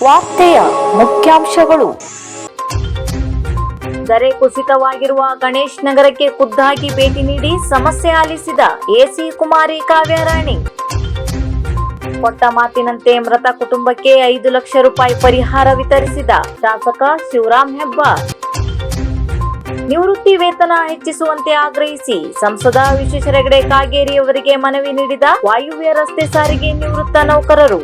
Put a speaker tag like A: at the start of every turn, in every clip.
A: ವಾರ್ತೆಯ ಮುಖ್ಯಾಂಶಗಳು. ದರೆ ಕುಸಿತವಾಗಿರುವ ಗಣೇಶ್ ನಗರಕ್ಕೆ ಖುದ್ದಾಗಿ ಭೇಟಿ ನೀಡಿ ಸಮಸ್ಯೆ ಆಲಿಸಿದ ಎಸಿ ಕುಮಾರಿ ಕಾವ್ಯರಾಣಿ. ಕೊಟ್ಟ ಮಾತಿನಂತೆ ಮೃತ ಕುಟುಂಬಕ್ಕೆ 5 ಲಕ್ಷ ರೂಪಾಯಿ ಪರಿಹಾರ ವಿತರಿಸಿದ ಶಾಸಕ ಶಿವರಾಮ್ ಹೆಬ್ಬಾರ್. ನಿವೃತ್ತಿ ವೇತನ ಹೆಚ್ಚಿಸುವಂತೆ ಆಗ್ರಹಿಸಿ ಸಂಸದ ವಿಶ್ವೇಶ್ವರ ಹೆಗಡೆ ಕಾಗೇರಿ ಅವರಿಗೆ ಮನವಿ ನೀಡಿದ ವಾಯುವ್ಯ ರಸ್ತೆ ಸಾರಿಗೆ ನಿವೃತ್ತ ನೌಕರರು.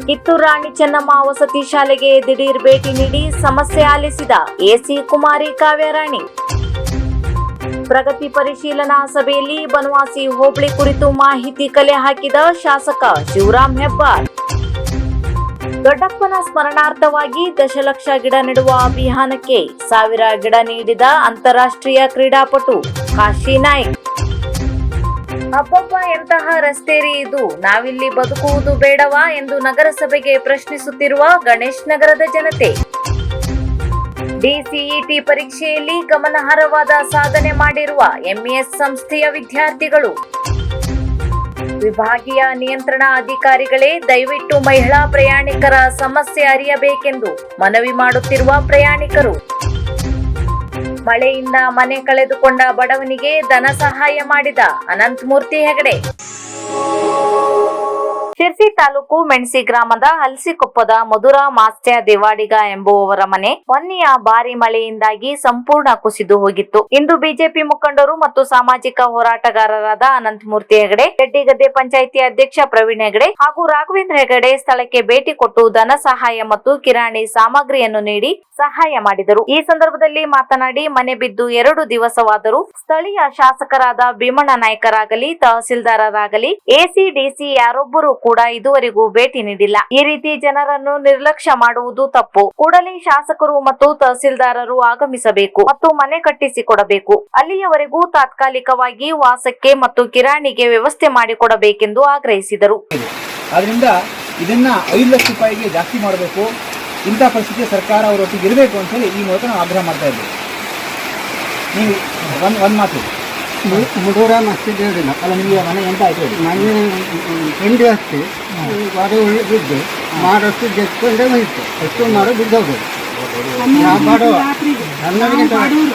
A: ಕಿತ್ತೂರು ರಾಣಿ ಚೆನ್ನಮ್ಮ ವಸತಿ ಶಾಲೆಗೆ ದಿಢೀರ್ ಭೇಟಿ ನೀಡಿ ಸಮಸ್ಯೆ ಆಲಿಸಿದ ಎಸಿ ಕುಮಾರಿ ಕಾವ್ಯರಾಣಿ. ಪ್ರಗತಿ ಪರಿಶೀಲನಾ ಸಭೆಯಲ್ಲಿ ಬನವಾಸಿ ಹೋಬಳಿ ಕುರಿತು ಮಾಹಿತಿ ಕಲೆ ಹಾಕಿದ ಶಾಸಕ ಶಿವರಾಮ್ ಹೆಬ್ಬಾರ್. ದೊಡ್ಡಪ್ಪನ ಸ್ಮರಣಾರ್ಥವಾಗಿ ದಶಲಕ್ಷ ಗಿಡ ನೆಡುವ ಅಭಿಯಾನಕ್ಕೆ 1000 ಗಿಡ ನೀಡಿದ ಅಂತಾರಾಷ್ಟ್ರೀಯ ಕ್ರೀಡಾಪಟು ಕಾಶಿ ನಾಯ್ಕ್. ಅಬ್ಬಬ್ಬ, ಎಂತಹ ರಸ್ತೆರಿ ಇದು, ನಾವಿಲ್ಲಿ ಬದುಕುವುದು ಬೇಡವಾ ಎಂದು ನಗರಸಭೆಗೆ ಪ್ರಶ್ನಿಸುತ್ತಿರುವ ಗಣೇಶ್ ನಗರದ ಜನತೆ. ಡಿಸಿಇಟಿ ಪರೀಕ್ಷೆಯಲ್ಲಿ ಗಮನಾರ್ಹವಾದ ಸಾಧನೆ ಮಾಡಿರುವ ಎಂಇಎಸ್ ಸಂಸ್ಥೆಯ ವಿದ್ಯಾರ್ಥಿಗಳು. ವಿಭಾಗೀಯ ನಿಯಂತ್ರಣ ಅಧಿಕಾರಿಗಳೇ, ದಯವಿಟ್ಟು ಮಹಿಳಾ ಪ್ರಯಾಣಿಕರ ಸಮಸ್ಯೆ ಅರಿಯಬೇಕೆಂದು ಮನವಿ ಮಾಡುತ್ತಿರುವ ಪ್ರಯಾಣಿಕರು. ಮಳೆಯಿಂದ ಮನೆ ಕಳೆದುಕೊಂಡ ಬಡವನಿಗೆ ಧನ ಸಹಾಯ ಮಾಡಿದ ಅನಂತಮೂರ್ತಿ ಹೆಗಡೆ. ಶಿರ್ಸಿ ತಾಲೂಕು ಮೆಣಸಿ ಗ್ರಾಮದ ಹಲಸಿಕೊಪ್ಪದ ಮಧುರ ಮಾಸ್ತ್ಯ ದೇವಾಡಿಗ ಎಂಬುವವರ ಮನೆ ಮೊನ್ನೆಯ ಭಾರಿ ಮಳೆಯಿಂದಾಗಿ ಸಂಪೂರ್ಣ ಕುಸಿದು ಹೋಗಿತ್ತು. ಇಂದು ಬಿಜೆಪಿ ಮುಖಂಡರು ಮತ್ತು ಸಾಮಾಜಿಕ ಹೋರಾಟಗಾರರಾದ ಅನಂತಮೂರ್ತಿ ಹೆಗಡೆ, ರೆಡ್ಡಿಗದ್ದೆ ಪಂಚಾಯಿತಿ ಅಧ್ಯಕ್ಷ ಪ್ರವೀಣ್ ಹೆಗಡೆ ಹಾಗೂ ರಾಘವೇಂದ್ರ ಹೆಗಡೆ ಸ್ಥಳಕ್ಕೆ ಭೇಟಿ ಕೊಟ್ಟು ಧನ ಸಹಾಯ ಮತ್ತು ಕಿರಾಣಿ ಸಾಮಗ್ರಿಯನ್ನು ನೀಡಿ ಸಹಾಯ ಮಾಡಿದರು. ಈ ಸಂದರ್ಭದಲ್ಲಿ ಮಾತನಾಡಿ, ಮನೆ ಬಿದ್ದು 2 ದಿವಸವಾದರೂ ಸ್ಥಳೀಯ ಶಾಸಕರಾದ ಭೀಮಣ್ಣ ನಾಯ್ಕರಾಗಲಿ, ತಹಸೀಲ್ದಾರರಾಗಲಿ, ಎಸಿಡಿಸಿ ಯಾರೊಬ್ಬರು ಕೂಡ ಇದುವರೆಗೂ ಭೇಟಿ ನೀಡಿಲ್ಲ. ಈ ರೀತಿ ಜನರನ್ನು ನಿರ್ಲಕ್ಷ್ಯ ಮಾಡುವುದು ತಪ್ಪು. ಕೂಡಲೇ ಶಾಸಕರು ಮತ್ತು ತಹಸೀಲ್ದಾರರು ಆಗಮಿಸಬೇಕು ಮತ್ತು ಮನೆ ಕಟ್ಟಿಸಿಕೊಡಬೇಕು. ಅಲ್ಲಿಯವರೆಗೂ ತಾತ್ಕಾಲಿಕವಾಗಿ ವಾಸಕ್ಕೆ ಮತ್ತು ಕಿರಾಣಿಗೆ ವ್ಯವಸ್ಥೆ ಮಾಡಿಕೊಡಬೇಕೆಂದು ಆಗ್ರಹಿಸಿದರು.
B: ಆದ್ರಿಂದ ಇದನ್ನ 5 ಲಕ್ಷ ರೂಪಾಯಿಗೆ ಜಾಸ್ತಿ ಮಾಡಬೇಕು. ಇಂಥ ಪರಿಸ್ಥಿತಿ ಸರ್ಕಾರ ಅವರೊಟ್ಟಿಗೆ ಇರಬೇಕು ಅಂತ ಹೇಳಿ ಈ ಮೂಲಕ ನಾವು ಆಗ್ರಹ ಮಾಡ್ತಾ ಇದ್ದೀವಿ. ನೀವು ಒಂದು ಮಾತು
C: ಮುಡೂರ ಮಸ್ತಿದ್ದು ಹೇಳಿಲ್ಲ
B: ಅಲ್ಲ, ನಿಮಗೆ ಮನೆ ಎಂತ ಆಯ್ತು ಹೇಳಿ.
C: ಮನೆ 2 ವರ್ಷ ಬಾಡಿ ಬಿದ್ದು ಮಾಡೋಷ್ಟು ಜೆತ್ಕೊಂಡೇ ಬಂದಿತ್ತು. ಎಷ್ಟು ಮಾಡೋ ಬಿದ್ದು ಹೋಗೋದು ಬಾಡುವ 12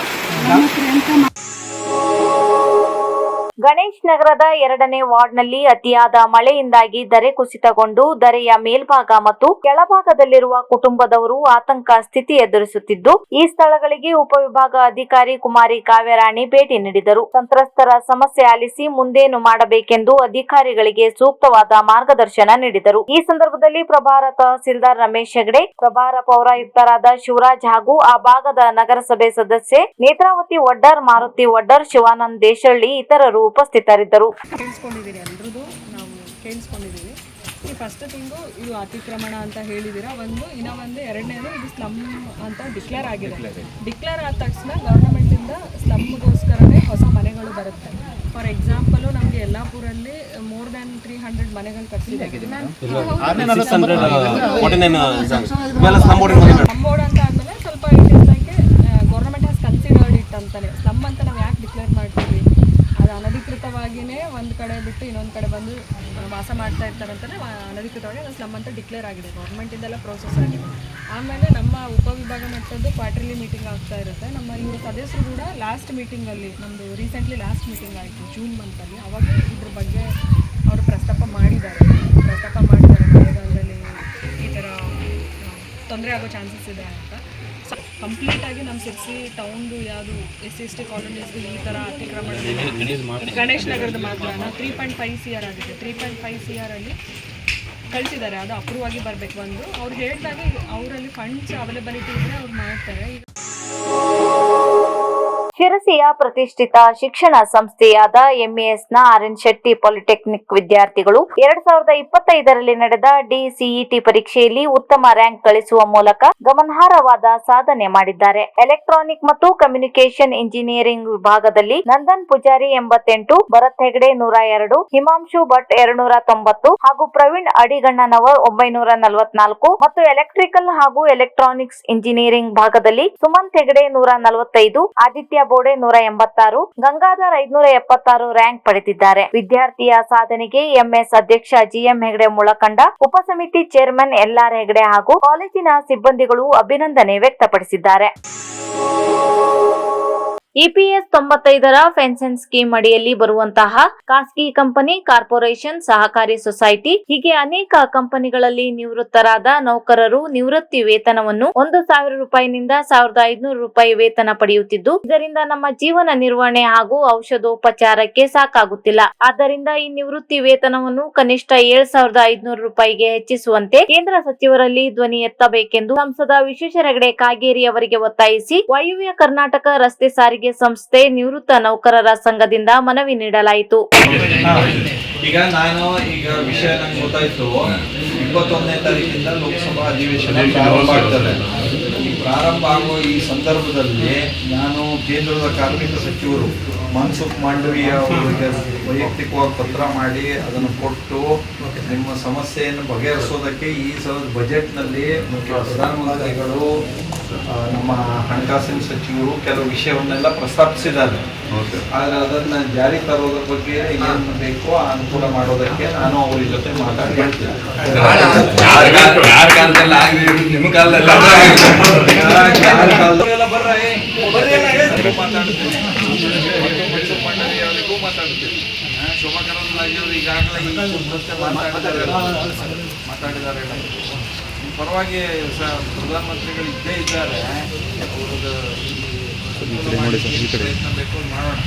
A: ಗಣೇಶ್ ನಗರದ 2ನೇ ವಾರ್ಡ್ನಲ್ಲಿ ಅತಿಯಾದ ಮಳೆಯಿಂದಾಗಿ ದರೆ ಕುಸಿತಗೊಂಡು ದರೆಯ ಮೇಲ್ಭಾಗ ಮತ್ತು ಕೆಳಭಾಗದಲ್ಲಿರುವ ಕುಟುಂಬದವರು ಆತಂಕ ಸ್ಥಿತಿ ಎದುರಿಸುತ್ತಿದ್ದು, ಈ ಸ್ಥಳಗಳಿಗೆ ಉಪವಿಭಾಗ ಅಧಿಕಾರಿ ಕುಮಾರಿ ಕಾವ್ಯರಾಣಿ ಭೇಟಿ ನೀಡಿದರು. ಸಂತ್ರಸ್ತರ ಸಮಸ್ಯೆ ಆಲಿಸಿ ಮುಂದೇನು ಮಾಡಬೇಕೆಂದು ಅಧಿಕಾರಿಗಳಿಗೆ ಸೂಕ್ತವಾದ ಮಾರ್ಗದರ್ಶನ ನೀಡಿದರು. ಈ ಸಂದರ್ಭದಲ್ಲಿ ಪ್ರಭಾರ ತಹಸೀಲ್ದಾರ್ ರಮೇಶ್ ಹೆಗಡೆ, ಪ್ರಭಾರ ಪೌರಾಯುಕ್ತರಾದ ಶಿವರಾಜ್ ಹಾಗೂ ಆ ಭಾಗದ ನಗರಸಭೆ ಸದಸ್ಯೆ ನೇತ್ರಾವತಿ ವಡ್ಡರ್, ಮಾರುತಿ ವಡ್ಡರ್, ಶಿವಾನಂದ್ ದೇಶಳ್ಳಿ ಇತರರು ಉಪಸ್ಥಿತರಿದ್ದರು.
D: ಕೇಳಿಸ್ಕೊಂಡಿದ್ದೀರಿ, ಎಲ್ಲರದು ನಾವು ಕೇಳಿಸ್ಕೊಂಡಿದ್ದೀವಿ. ಈ ಫಸ್ಟ್ ಥಿಂಗು ಇದು ಅತಿಕ್ರಮಣ ಅಂತ ಹೇಳಿದ್ದೀರಾ. ಇನ್ನೂ ಒಂದು ಎರಡನೇದು ಇದು ಸ್ಲಮ್ ಅಂತ ಡಿಕ್ಲೇರ್ ಆಗಿದೆ. ಡಿಕ್ಲೇರ್ ಆದ ತಕ್ಷಣ ಗೌರ್ಮೆಂಟಿಂದ ಸ್ಲಮ್ಗೋಸ್ಕರನೇ ಹೊಸ ಮನೆಗಳು ಬರುತ್ತೆ. ಫಾರ್ ಎಕ್ಸಾಂಪಲು ನಮಗೆ ಯಲ್ಲಾಪುರಲ್ಲಿ ಮೋರ್ ದ್ಯಾನ್ 300 ಮನೆಗಳು ಕಟ್ಟಿದೆ. ನಮ್ಮೋಡ್ ಅಂತ ಆದಮೇಲೆ ಸ್ವಲ್ಪ ಇಟ್ಟಿದ್ದಕ್ಕೆ ಗೌರ್ಮೆಂಟ್ ಹ್ಯಾಸ್ ಕನ್ಸಿಡರ್ಡ್ ಇಟ್ ಅಂತಾನೆ. ಸ್ಲಮ್ ಅಂತ ನಾವು ಯಾಕೆ ಡಿಕ್ಲೇರ್ ಮಾಡ್ತೀವಿ? ಅದು ಅನಧಿಕೃತವಾಗಿಯೇ ಒಂದು ಕಡೆ ಬಿಟ್ಟು ಇನ್ನೊಂದು ಕಡೆ ಬಂದು ವಾಸ ಮಾಡ್ತಾ ಇರ್ತಾರಂತಲೇ ಅನಧಿಕೃತವಾಗಿ ಅದು ಸ್ಲಮ್ ಅಂತ ಡಿಕ್ಲೇರ್ ಆಗಿದೆ. ಗೌರ್ಮೆಂಟಿಂದೆಲ್ಲ ಪ್ರೋಸೆಸ್ ಆಗಿದೆ. ಆಮೇಲೆ ನಮ್ಮ ಉಪವಿಭಾಗ ಮಟ್ಟದ್ದು ಕ್ವಾರ್ಟರ್ಲಿ ಮೀಟಿಂಗ್ ಆಗ್ತಾ ಇರುತ್ತೆ. ನಮ್ಮ ಇವರು ಸದಸ್ಯರು ಕೂಡ ಲಾಸ್ಟ್ ಮೀಟಿಂಗಲ್ಲಿ, ನಮ್ಮದು ರೀಸೆಂಟ್ಲಿ ಲಾಸ್ಟ್ ಮೀಟಿಂಗ್ ಆಯಿತು ಜೂನ್ ಮಂತಲ್ಲಿ, ಅವಾಗ ಇದ್ರ ಬಗ್ಗೆ ಅವರು ಪ್ರಸ್ತಾಪ ಮಾಡಿದ್ದಾರೆ. ಮಳೆಗಾಲದಲ್ಲಿ ಈ ಥರ ತೊಂದರೆ ಆಗೋ ಚಾನ್ಸಸ್ ಇದೆ ಅಂತ. ಕಂಪ್ಲೀಟಾಗಿ ನಮ್ಮ ಸಿರ್ಸಿ ಟೌನ್ದು ಯಾವುದು SC ಕಾಲೋನೀಸ್ದು ಈ ಥರ ಅತಿಕ್ರಮಣ ಗಣೇಶ್ ನಗರದ ಮಾತ್ರ 3.5 CR ಆಗಿದೆ. 3.5 CR ಅಲ್ಲಿ ಕಳಿಸಿದ್ದಾರೆ. ಅದು ಅಪ್ರೂವ್ ಆಗಿ ಬರಬೇಕು. ಅವ್ರು ಹೇಳಿದಾಗ ಅವರಲ್ಲಿ ಫಂಡ್ಸ್ ಅವೈಲೇಬಿಲಿಟಿ ಇದ್ದರೆ ಅವ್ರು ಮಾಡ್ತಾರೆ.
A: ಶಿರಸಿಯ ಪ್ರತಿಷ್ಠಿತ ಶಿಕ್ಷಣ ಸಂಸ್ಥೆಯಾದ ಎಂಇಎಸ್ನ RN ಶೆಟ್ಟಿ ಪಾಲಿಟೆಕ್ನಿಕ್ ವಿದ್ಯಾರ್ಥಿಗಳು 2025ರಲ್ಲಿ ನಡೆದ ಡಿಸಿಇಟಿ ಪರೀಕ್ಷೆಯಲ್ಲಿ ಉತ್ತಮ ರ್ಯಾಂಕ್ ಗಳಿಸುವ ಮೂಲಕ ಗಮನಾರ್ಹವಾದ ಸಾಧನೆ ಮಾಡಿದ್ದಾರೆ. ಎಲೆಕ್ಟ್ರಾನಿಕ್ ಮತ್ತು ಕಮ್ಯುನಿಕೇಶನ್ ಇಂಜಿನಿಯರಿಂಗ್ ವಿಭಾಗದಲ್ಲಿ ನಂದನ್ ಪೂಜಾರಿ 88, ಭರತ್ ಹೆಗಡೆ 102, ಹಿಮಾಂಶು ಭಟ್ 290 ಹಾಗೂ ಪ್ರವೀಣ್ ಅಡಿಗಣ್ಣನವರ್ 944 ಮತ್ತು ಎಲೆಕ್ಟ್ರಿಕಲ್ ಹಾಗೂ ಎಲೆಕ್ಟ್ರಾನಿಕ್ಸ್ ಇಂಜಿನಿಯರಿಂಗ್ ಭಾಗದಲ್ಲಿ ಸುಮಂತ್ ಹೆಗಡೆ 145, ಆದಿತ್ಯ ಬೋಡೆ 186, ಗಂಗಾಧರ್ 576 ರ್ಯಾಂಕ್ ಪಡೆದಿದ್ದಾರೆ. ವಿದ್ಯಾರ್ಥಿಯ ಸಾಧನೆಗೆ ಎಂಎಸ್ ಅಧ್ಯಕ್ಷ ಜಿಎಂ ಹೆಗಡೆ ಮುಳಕಂಡ, ಉಪಸಮಿತಿ ಚೇರ್ಮನ್ ಎಲ್ಆರ್ ಹೆಗಡೆ ಹಾಗೂ ಕಾಲೇಜಿನ ಸಿಬ್ಬಂದಿಗಳು ಅಭಿನಂದನೆ ವ್ಯಕ್ತಪಡಿಸಿದ್ದಾರೆ. ಇಪಿಎಸ್ 95ರ ಪೆನ್ಷನ್ ಸ್ಕೀಮ್ ಅಡಿಯಲ್ಲಿ ಬರುವಂತಹ ಖಾಸಗಿ ಕಂಪನಿ, ಕಾರ್ಪೊರೇಷನ್, ಸಹಕಾರಿ ಸೊಸೈಟಿ ಹೀಗೆ ಅನೇಕ ಕಂಪನಿಗಳಲ್ಲಿ ನಿವೃತ್ತರಾದ ನೌಕರರು ನಿವೃತ್ತಿ ವೇತನವನ್ನು 1,000 ರೂಪಾಯಿನಿಂದ 1,500 ರೂಪಾಯಿ ವೇತನ ಪಡೆಯುತ್ತಿದ್ದು, ಇದರಿಂದ ನಮ್ಮ ಜೀವನ ನಿರ್ವಹಣೆ ಹಾಗೂ ಔಷಧೋಪಚಾರಕ್ಕೆ ಸಾಕಾಗುತ್ತಿಲ್ಲ. ಆದ್ದರಿಂದ ಈ ನಿವೃತ್ತಿ ವೇತನವನ್ನು ಕನಿಷ್ಠ 7,500 ರೂಪಾಯಿಗೆ ಹೆಚ್ಚಿಸುವಂತೆ ಕೇಂದ್ರ ಸಚಿವರಲ್ಲಿ ಧ್ವನಿ ಎತ್ತಬೇಕೆಂದು ಸಂಸದ ವಿಶ್ವೇಶ್ವರ ಹೆಗಡೆ ಕಾಗೇರಿ ಅವರಿಗೆ ಒತ್ತಾಯಿಸಿ ವಾಯುವ್ಯ ಕರ್ನಾಟಕ ರಸ್ತೆ ಸಾರಿಗೆ ಸಂಸ್ಥೆ ನಿವೃತ್ತ ನೌಕರರ ಸಂಘದಿಂದ ಮನವಿ ನೀಡಲಾಯಿತು.
E: ಈಗ ವಿಷಯ ನಂಗೆ ಗೊತ್ತಾಯ್ತು. 21ನೇ ತಾರೀಕಿಂದ ಲೋಕಸಭಾ ಅಧಿವೇಶನ ಪ್ರಾರಂಭ ಆಗ್ತದೆ. ಈ ಪ್ರಾರಂಭ ಆಗುವ ಈ ಸಂದರ್ಭದಲ್ಲಿ ನಾನು ಕೇಂದ್ರದ ಕಾರ್ಮಿಕ ಸಚಿವರು ಮನ್ಸುಖ್ ಮಾಂಡವೀಯ ಅವರಿಗೆ ವೈಯಕ್ತಿಕವಾಗಿ ಪತ್ರ ಮಾಡಿ ಅದನ್ನು ಕೊಟ್ಟು ನಿಮ್ಮ ಸಮಸ್ಯೆಯನ್ನು ಬಗೆಹರಿಸೋದಕ್ಕೆ ಈ ಸಲದ ಬಜೆಟ್ನಲ್ಲಿ ಪ್ರಧಾನಮಂತ್ರಿಗಳು, ನಮ್ಮ ಹಣಕಾಸಿನ ಸಚಿವರು ಕೆಲವು ವಿಷಯವನ್ನೆಲ್ಲ ಪ್ರಸ್ತಾಪಿಸಿದ್ದಾರೆ. ಆದರೆ ಅದನ್ನು ಜಾರಿ ತರೋದ್ರ ಬಗ್ಗೆ ಏನು ಬೇಕೋ ಆ ಅನುಕೂಲ ಮಾಡೋದಕ್ಕೆ ನಾನು ಅವರ ಜೊತೆ ಮಾತಾಡಿ ಹೇಳ್ತೀನಿ. ಶೋಭಾ ಕರಂದ್ಲಾಜೆ ಅವರು ಈಗಾಗಲೇ ಮಾತಾಡಿದ್ದಾರೆ. ಪರವಾಗಿ ಪ್ರಧಾನಮಂತ್ರಿಗಳು ಇದ್ದೇ ಇದ್ದಾರೆ. ಅವ್ರದ್ದು ಪ್ರಯತ್ನ ಬೇಕು ಮಾಡೋಣ.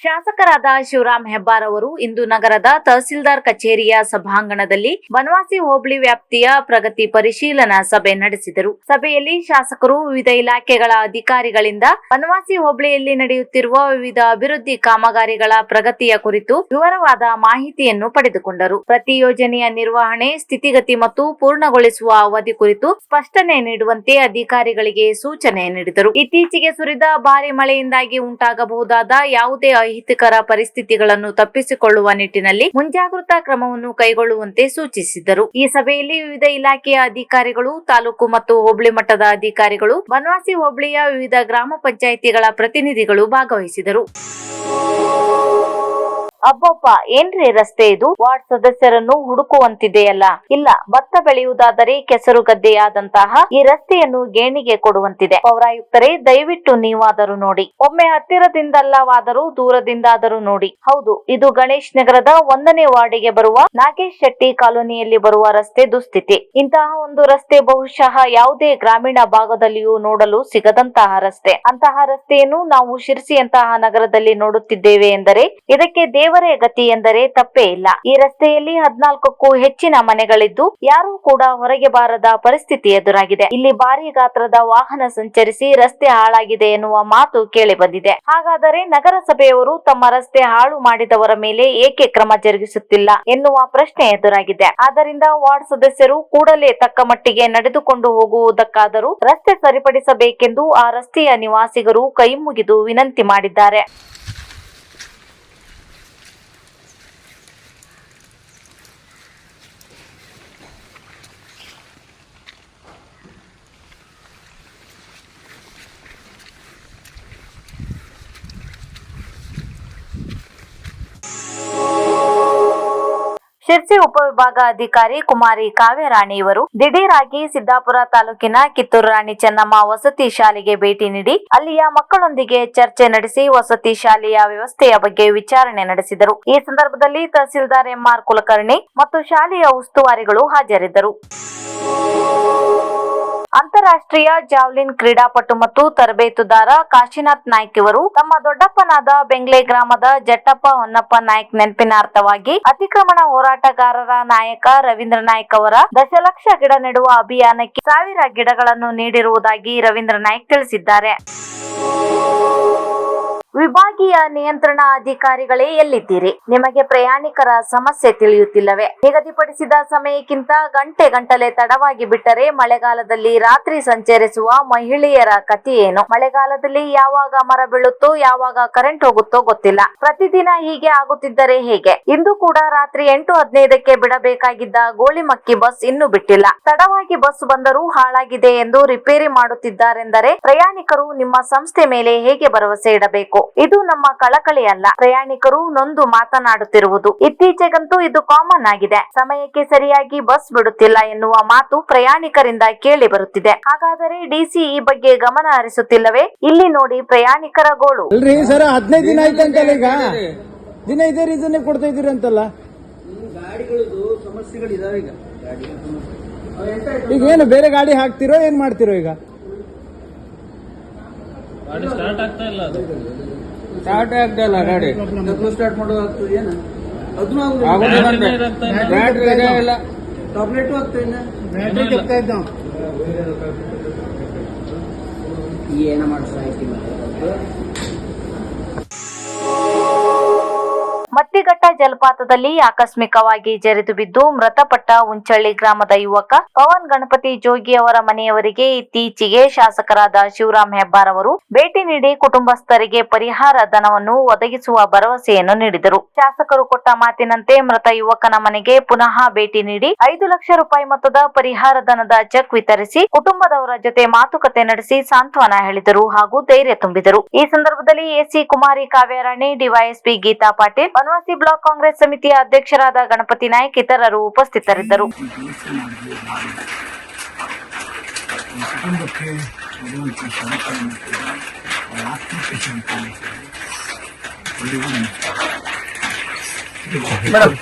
A: ಶಾಸಕರಾದ ಶಿವರಾಮ್ ಹೆಬ್ಬಾರ್ ಅವರು ಇಂದು ನಗರದ ತಹಸೀಲ್ದಾರ್ ಕಚೇರಿಯ ಸಭಾಂಗಣದಲ್ಲಿ ಬನವಾಸಿ ಹೋಬಳಿ ವ್ಯಾಪ್ತಿಯ ಪ್ರಗತಿ ಪರಿಶೀಲನಾ ಸಭೆ ನಡೆಸಿದರು. ಸಭೆಯಲ್ಲಿ ಶಾಸಕರು ವಿವಿಧ ಇಲಾಖೆಗಳ ಅಧಿಕಾರಿಗಳಿಂದ ಬನವಾಸಿ ಹೋಬಳಿಯಲ್ಲಿ ನಡೆಯುತ್ತಿರುವ ವಿವಿಧ ಅಭಿವೃದ್ಧಿ ಕಾಮಗಾರಿಗಳ ಪ್ರಗತಿಯ ಕುರಿತು ವಿವರವಾದ ಮಾಹಿತಿಯನ್ನು ಪಡೆದುಕೊಂಡರು. ಪ್ರತಿ ಯೋಜನೆಯ ನಿರ್ವಹಣೆ, ಸ್ಥಿತಿಗತಿ ಮತ್ತು ಪೂರ್ಣಗೊಳಿಸುವ ಅವಧಿ ಕುರಿತು ಸ್ಪಷ್ಟನೆ ನೀಡುವಂತೆ ಅಧಿಕಾರಿಗಳಿಗೆ ಸೂಚನೆ ನೀಡಿದರು. ಇತ್ತೀಚೆಗೆ ಸುರಿದ ಭಾರಿ ಮಳೆಯಿಂದಾಗಿ ಉಂಟಾಗಬಹುದಾದ ಯಾವುದೇ ಅಹಿತಕರ ಪರಿಸ್ಥಿತಿಗಳನ್ನು ತಪ್ಪಿಸಿಕೊಳ್ಳುವ ನಿಟ್ಟಿನಲ್ಲಿ ಮುಂಜಾಗೃತಾ ಕ್ರಮವನ್ನು ಕೈಗೊಳ್ಳುವಂತೆ ಸೂಚಿಸಿದರು. ಈ ಸಭೆಯಲ್ಲಿ ವಿವಿಧ ಇಲಾಖೆಯ ಅಧಿಕಾರಿಗಳು, ತಾಲೂಕು ಮತ್ತು ಹೋಬಳಿ ಮಟ್ಟದ ಅಧಿಕಾರಿಗಳು, ಬನವಾಸಿ ಹೋಬಳಿಯ ವಿವಿಧ ಗ್ರಾಮ ಪಂಚಾಯಿತಿಗಳ ಪ್ರತಿನಿಧಿಗಳು ಭಾಗವಹಿಸಿದರು. ಅಬ್ಬಬ್ಬ, ಏನ್ರಿ ರಸ್ತೆ ಇದು? ವಾರ್ಡ್ ಸದಸ್ಯರನ್ನು ಹುಡುಕುವಂತಿದೆಯಲ್ಲ. ಇಲ್ಲ, ಭತ್ತ ಬೆಳೆಯುವುದಾದರೆ ಕೆಸರು ಗದ್ದೆಯಾದಂತಹ ಈ ರಸ್ತೆಯನ್ನು ಗೇಣಿಗೆ ಕೊಡುವಂತಿದೆ. ಪೌರಾಯುಕ್ತರೇ, ದಯವಿಟ್ಟು ನೀವಾದರೂ ನೋಡಿ. ಒಮ್ಮೆ ಹತ್ತಿರದಿಂದಲ್ಲವಾದರೂ ದೂರದಿಂದಾದರೂ ನೋಡಿ. ಹೌದು, ಇದು ಗಣೇಶ್ ನಗರದ 1ನೇ ವಾರ್ಡಿಗೆ ಬರುವ ನಾಗೇಶ್ ಶೆಟ್ಟಿ ಕಾಲೋನಿಯಲ್ಲಿ ಬರುವ ರಸ್ತೆ ದುಸ್ಥಿತಿ. ಇಂತಹ ಒಂದು ರಸ್ತೆ ಬಹುಶಃ ಯಾವುದೇ ಗ್ರಾಮೀಣ ಭಾಗದಲ್ಲಿಯೂ ನೋಡಲು ಸಿಗದಂತಹ ರಸ್ತೆ. ಅಂತಹ ರಸ್ತೆಯನ್ನು ನಾವು ಶಿರಸಿಯಂತಹ ನಗರದಲ್ಲಿ ನೋಡುತ್ತಿದ್ದೇವೆ ಎಂದರೆ ಇದಕ್ಕೆ ದೇವರೇ ಗತಿ ಎಂದರೆ ತಪ್ಪೇ ಇಲ್ಲ. ಈ ರಸ್ತೆಯಲ್ಲಿ 14ಕ್ಕೂ ಹೆಚ್ಚಿನ ಮನೆಗಳಿದ್ದು ಯಾರೂ ಕೂಡ ಹೊರಗೆ ಬಾರದ ಪರಿಸ್ಥಿತಿ ಎದುರಾಗಿದೆ. ಇಲ್ಲಿ ಭಾರಿ ಗಾತ್ರದ ವಾಹನ ಸಂಚರಿಸಿ ರಸ್ತೆ ಹಾಳಾಗಿದೆ ಎನ್ನುವ ಮಾತು ಕೇಳಿ ಬಂದಿದೆ. ಹಾಗಾದರೆ ನಗರಸಭೆಯವರು ತಮ್ಮ ರಸ್ತೆ ಹಾಳು ಮಾಡಿದವರ ಮೇಲೆ ಏಕೆ ಕ್ರಮ ಜರುಗಿಸುತ್ತಿಲ್ಲ ಎನ್ನುವ ಪ್ರಶ್ನೆ ಎದುರಾಗಿದೆ. ಆದ್ದರಿಂದ ವಾರ್ಡ್ ಸದಸ್ಯರು ಕೂಡಲೇ ತಕ್ಕ ಮಟ್ಟಿಗೆ ನಡೆದುಕೊಂಡು ಹೋಗುವುದಕ್ಕಾದರೂ ರಸ್ತೆ ಸರಿಪಡಿಸಬೇಕೆಂದು ಆ ರಸ್ತೆಯ ನಿವಾಸಿಗರು ಕೈ ಮುಗಿದು ವಿನಂತಿ ಮಾಡಿದ್ದಾರೆ. ಶಿರ್ಸಿ ಉಪವಿಭಾಗಾಧಿಕಾರಿ ಕುಮಾರಿ ಕಾವ್ಯರಾಣಿ ಇವರು ದಿಢೀರಾಗಿ ಸಿದ್ದಾಪುರ ತಾಲೂಕಿನ ಕಿತ್ತೂರು ರಾಣಿ ಚೆನ್ನಮ್ಮ ವಸತಿ ಶಾಲೆಗೆ ಭೇಟಿ ನೀಡಿ ಅಲ್ಲಿಯ ಮಕ್ಕಳೊಂದಿಗೆ ಚರ್ಚೆ ನಡೆಸಿ ವಸತಿ ಶಾಲೆಯ ವ್ಯವಸ್ಥೆಯ ಬಗ್ಗೆ ವಿಚಾರಣೆ ನಡೆಸಿದರು. ಈ ಸಂದರ್ಭದಲ್ಲಿ ತಹಸೀಲ್ದಾರ್ ಎಂಆರ್ ಕುಲಕರ್ಣಿ ಮತ್ತು ಶಾಲೆಯ ಉಸ್ತುವಾರಿಗಳು ಹಾಜರಿದ್ದರು. ಅಂತಾರಾಷ್ಟ್ರೀಯ ಜಾವ್ಲಿನ್ ಕ್ರೀಡಾಪಟು ಮತ್ತು ತರಬೇತುದಾರ ಕಾಶಿನಾಥ್ ನಾಯ್ಕ್ ಇವರು ತಮ್ಮ ದೊಡ್ಡಪ್ಪನಾದ ಬೆಂಗ್ಲೆ ಗ್ರಾಮದ ಜಟ್ಟಪ್ಪ ಹೊನ್ನಪ್ಪ ನಾಯ್ಕ್ ನೆನಪಿನಾರ್ಥವಾಗಿ ಅತಿಕ್ರಮಣ ಹೋರಾಟಗಾರರ ನಾಯಕ ರವೀಂದ್ರ ನಾಯ್ಕ್ ಅವರ 10 ಲಕ್ಷ ಗಿಡ ನೆಡುವ ಅಭಿಯಾನಕ್ಕೆ 1000 ಗಿಡಗಳನ್ನು ನೀಡಿರುವುದಾಗಿ ರವೀಂದ್ರ ನಾಯ್ಕ್ ತಿಳಿಸಿದ್ದಾರೆ. ವಿಭಾಗೀಯ ನಿಯಂತ್ರಣ ಅಧಿಕಾರಿಗಳೇ ಎಲ್ಲಿದ್ದೀರಿ? ನಿಮಗೆ ಪ್ರಯಾಣಿಕರ ಸಮಸ್ಯೆ ತಿಳಿಯುತ್ತಿಲ್ಲವೇ? ನಿಗದಿಪಡಿಸಿದ ಸಮಯಕ್ಕಿಂತ ಗಂಟೆಗಟ್ಟಲೆ ತಡವಾಗಿ ಬಿಟ್ಟರೆ ಮಳೆಗಾಲದಲ್ಲಿ ರಾತ್ರಿ ಸಂಚರಿಸುವ ಮಹಿಳೆಯರ ಕಥೆ ಏನು? ಮಳೆಗಾಲದಲ್ಲಿ ಯಾವಾಗ ಮರ ಬೀಳುತ್ತೋ, ಯಾವಾಗ ಕರೆಂಟ್ ಹೋಗುತ್ತೋ ಗೊತ್ತಿಲ್ಲ. ಪ್ರತಿದಿನ ಹೀಗೆ ಆಗುತ್ತಿದ್ದರೆ ಹೇಗೆ? ಇಂದು ಕೂಡ ರಾತ್ರಿ 8:15ಕ್ಕೆ ಬಿಡಬೇಕಾಗಿದ್ದ ಗೋಳಿಮಕ್ಕಿ ಬಸ್ ಇನ್ನೂ ಬಿಟ್ಟಿಲ್ಲ. ತಡವಾಗಿ ಬಸ್ ಬಂದರೂ ಹಾಳಾಗಿದೆ ಎಂದು ರಿಪೇರಿ ಮಾಡುತ್ತಿದ್ದಾರೆಂದರೆ ಪ್ರಯಾಣಿಕರು ನಿಮ್ಮ ಸಂಸ್ಥೆ ಮೇಲೆ ಹೇಗೆ ಭರವಸೆ ಇಡಬೇಕು? ಇದು ನಮ್ಮ ಕಳಕಳಿ ಅಲ್ಲ, ಪ್ರಯಾಣಿಕರು ನೊಂದು ಮಾತನಾಡುತ್ತಿರುವುದು. ಇತ್ತೀಚೆಗಂತೂ ಇದು ಕಾಮನ್ ಆಗಿದೆ. ಸಮಯಕ್ಕೆ ಸರಿಯಾಗಿ ಬಸ್ ಬಿಡುತ್ತಿಲ್ಲ ಎನ್ನುವ ಮಾತು ಪ್ರಯಾಣಿಕರಿಂದ ಕೇಳಿ ಬರುತ್ತಿದೆ. ಹಾಗಾದರೆ ಡಿಸಿ ಈ ಬಗ್ಗೆ ಗಮನ ಹರಿಸುತ್ತಿಲ್ಲವೇ? ಇಲ್ಲಿ ನೋಡಿ ಪ್ರಯಾಣಿಕರ ಗೋಳು.
B: ಅಲ್ರಿ ಸರ್, 15 ದಿನ ಆಯ್ತಂತಲ್ಲ, ಈಗ ದಿನ ಇದೇ ರೀಸನ್ನೇ ಕೊಡ್ತಾ ಇದೀರಿ ಅಂತಲ್ಲ.
C: ಗಾಡಿಗಳದ್ದು ಸಮಸ್ಯೆಗಳಿದಾವೆ
B: ಈಗ ಏನು ಬೇರೆ ಗಾಡಿ ಹಾಕ್ತಿರೋ ಏನ್ ಮಾಡ್ತಿರೋ? ಈಗ
C: ಸ್ಟಾರ್ಟ್ ಆಗ್ತಾ ಇಲ್ಲ ಗಾಡಿ. ಸ್ಟಾರ್ಟ್ ಮಾಡೋದು ಆಗ್ತದೆ ಏನು? ಬ್ಯಾಟ್ರಿ ಇಲ್ಲ, ಟಾಬ್ಲೆಟ್ ಆಗ್ತದೆ, ಬ್ಯಾಟ್ರಿ ಕೆಪ್ತಾ ಇದ್ದ ಏನ ಮಾಡಿಸ್ತಾ.
A: ಮತ್ತಿಘಟ್ಟ ಜಲಪಾತದಲ್ಲಿ ಆಕಸ್ಮಿಕವಾಗಿ ಜರಿದು ಬಿದ್ದು ಮೃತಪಟ್ಟ ಉಂಚಳ್ಳಿ ಗ್ರಾಮದ ಯುವಕ ಪವನ್ ಗಣಪತಿ ಜೋಗಿ ಅವರ ಮನೆಯವರಿಗೆ ಇತ್ತೀಚೆಗೆ ಶಾಸಕರಾದ ಶಿವರಾಮ್ ಹೆಬ್ಬಾರ್ ಅವರು ಭೇಟಿ ನೀಡಿ ಕುಟುಂಬಸ್ಥರಿಗೆ ಪರಿಹಾರ ಧನವನ್ನು ಒದಗಿಸುವ ಭರವಸೆಯನ್ನು ನೀಡಿದರು. ಶಾಸಕರು ಕೊಟ್ಟ ಮಾತಿನಂತೆ ಮೃತ ಯುವಕನ ಮನೆಗೆ ಪುನಃ ಭೇಟಿ ನೀಡಿ 5 ಲಕ್ಷ ರೂಪಾಯಿ ಮೊತ್ತದ ಪರಿಹಾರ ಧನದ ಚೆಕ್ ವಿತರಿಸಿ ಕುಟುಂಬದವರ ಜೊತೆ ಮಾತುಕತೆ ನಡೆಸಿ ಸಾಂತ್ವನ ಹೇಳಿದರು ಹಾಗೂ ಧೈರ್ಯ ತುಂಬಿದರು. ಈ ಸಂದರ್ಭದಲ್ಲಿ ಎಸಿ ಕುಮಾರಿ ಕಾವ್ಯರಾಣಿ, ಡಿವೈಎಸ್ಪಿ ಗೀತಾ ಪಾಟೀಲ್, ಬನವಾಸಿ ಬ್ಲಾಕ್ ಕಾಂಗ್ರೆಸ್ ಸಮಿತಿಯ ಅಧ್ಯಕ್ಷರಾದ ಗಣಪತಿ ನಾಯ್ಕ್ ಇತರರು ಉಪಸ್ಥಿತರಿದ್ದರು.
B: ಮೇಡಮ್